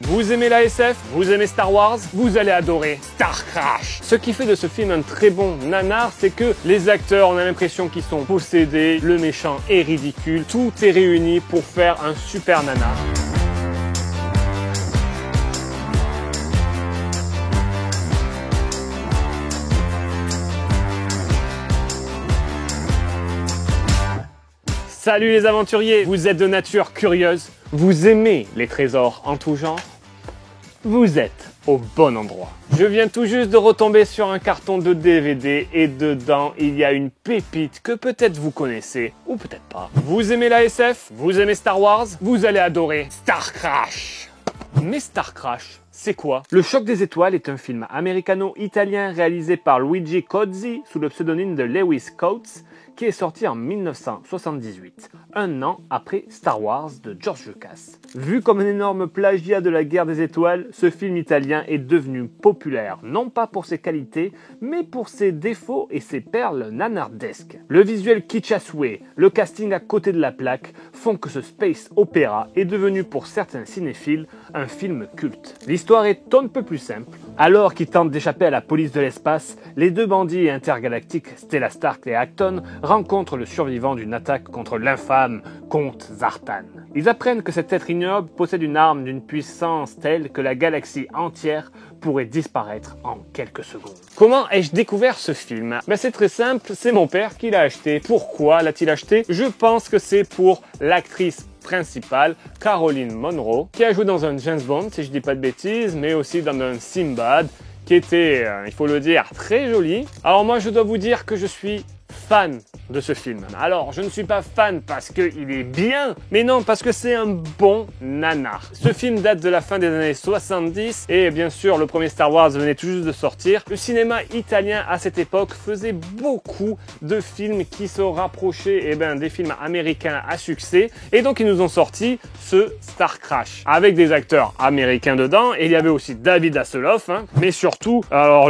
Vous aimez la SF? Vous aimez Star Wars? Vous allez adorer Star Crash. Ce qui fait de ce film un très bon nanar, c'est que les acteurs, on a l'impression qu'ils sont possédés, le méchant est ridicule, tout est réuni pour faire un super nanar. Salut les aventuriers, vous êtes de nature curieuse, vous aimez les trésors en tout genre, vous êtes au bon endroit. Je viens tout juste de retomber sur un carton de DVD et dedans il y a une pépite que peut-être vous connaissez ou peut-être pas. Vous aimez la SF? Vous aimez Star Wars? Vous allez adorer Star Crash. Mais Star Crash, c'est quoi? Le Choc des Étoiles est un film américano-italien réalisé par Luigi Cozzi sous le pseudonyme de Lewis Coates qui est sorti en 1978, un an après Star Wars de George Lucas. Vu comme un énorme plagiat de la Guerre des Étoiles, ce film italien est devenu populaire, non pas pour ses qualités, mais pour ses défauts et ses perles nanardesques. Le visuel kitsch à souhait, le casting à côté de la plaque, font que ce space opéra est devenu pour certains cinéphiles un film culte. L'histoire est un peu plus simple. Alors qu'ils tentent d'échapper à la police de l'espace, les deux bandits intergalactiques Stella Stark et Acton rencontrent le survivant d'une attaque contre l'infâme comte Zartan. Ils apprennent que cet être ignoble possède une arme d'une puissance telle que la galaxie entière pourrait disparaître en quelques secondes. Comment ai-je découvert ce film? C'est très simple, c'est mon père qui l'a acheté. Pourquoi l'a-t-il acheté? Je pense que c'est pour l'actrice principale, Caroline Munro, qui a joué dans un James Bond, si je dis pas de bêtises, mais aussi dans un Sinbad, qui était, il faut le dire, très joli. Alors moi, je dois vous dire que je suis fan de ce film. Alors, je ne suis pas fan parce qu'il est bien, mais non, parce que c'est un bon nanar. Ce film date de la fin des années 70 et bien sûr, le premier Star Wars venait tout juste de sortir. Le cinéma italien à cette époque faisait beaucoup de films qui se rapprochaient des films américains à succès et donc ils nous ont sorti ce Star Crash avec des acteurs américains dedans et il y avait aussi David Hasselhoff, mais surtout, alors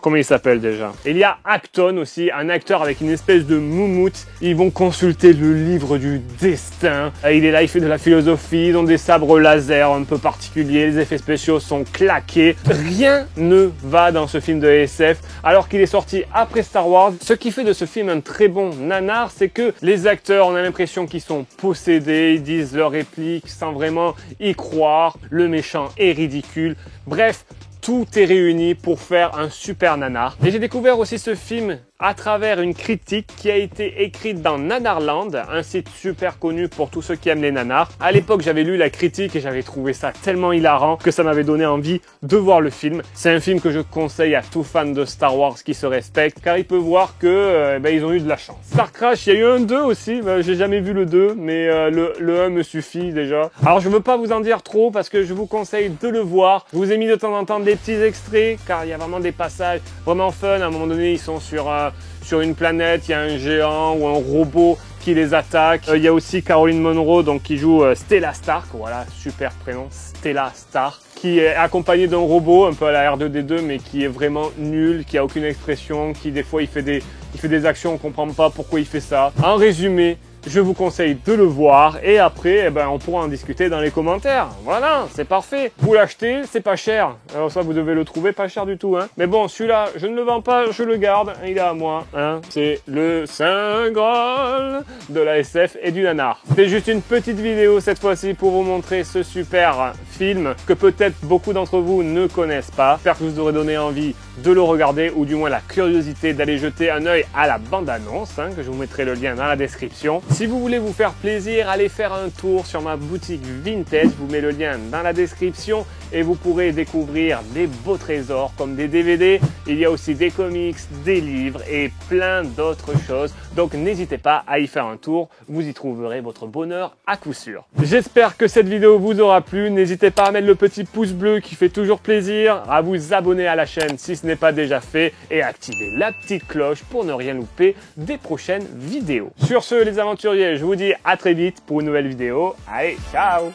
comment il s'appelle déjà? Il y a Acton aussi, un acteur avec une espèce de moumoute. Ils vont consulter le livre du destin. Il est là, il fait de la philosophie, ils ont des sabres laser un peu particuliers, les effets spéciaux sont claqués. Rien ne va dans ce film de SF alors qu'il est sorti après Star Wars. Ce qui fait de ce film un très bon nanar, c'est que les acteurs, on a l'impression qu'ils sont possédés, ils disent leurs répliques sans vraiment y croire. Le méchant est ridicule. Bref, tout est réuni pour faire un super nanar. Et j'ai découvert aussi ce film à travers une critique qui a été écrite dans Nanarland, un site super connu pour tous ceux qui aiment les nanars. À l'époque, j'avais lu la critique et j'avais trouvé ça tellement hilarant que ça m'avait donné envie de voir le film. C'est un film que je conseille à tout fan de Star Wars qui se respecte, car il peut voir que ils ont eu de la chance. Star Crash, il y a eu un 2 aussi, j'ai jamais vu le 2, mais le 1 me suffit déjà. Alors je veux pas vous en dire trop parce que je vous conseille de le voir. Je vous ai mis de temps en temps des petits extraits, car il y a vraiment des passages vraiment fun. À un moment donné, ils sont sur une planète, il y a un géant ou un robot qui les attaque. Il y a aussi Caroline Munro qui joue Stella Stark, voilà, super prénom, Stella Stark, qui est accompagnée d'un robot un peu à la R2D2 mais qui est vraiment nul, qui a aucune expression, qui des fois il fait des actions, on comprend pas pourquoi il fait ça. En résumé, je vous conseille de le voir et après, on pourra en discuter dans les commentaires. Voilà, c'est parfait. Vous l'achetez, c'est pas cher. Alors ça, vous devez le trouver pas cher du tout. Mais bon, celui-là, je ne le vends pas, je le garde. Il est à moi. C'est le Saint Graal de la SF et du nanar. C'est juste une petite vidéo cette fois-ci pour vous montrer ce super film que peut-être beaucoup d'entre vous ne connaissent pas. J'espère que vous aurez donné envie de le regarder ou du moins la curiosité d'aller jeter un œil à la bande-annonce, que je vous mettrai le lien dans la description. Si vous voulez vous faire plaisir, allez faire un tour sur ma boutique vintage, je vous mets le lien dans la description et vous pourrez découvrir des beaux trésors comme des DVD, il y a aussi des comics, des livres et plein d'autres choses. Donc n'hésitez pas à y faire un tour, vous y trouverez votre bonheur à coup sûr. J'espère que cette vidéo vous aura plu, n'hésitez pas à mettre le petit pouce bleu qui fait toujours plaisir, à vous abonner à la chaîne si ce n'est pas déjà fait et à activer la petite cloche pour ne rien louper des prochaines vidéos. Sur ce les aventuriers, je vous dis à très vite pour une nouvelle vidéo. Allez, ciao!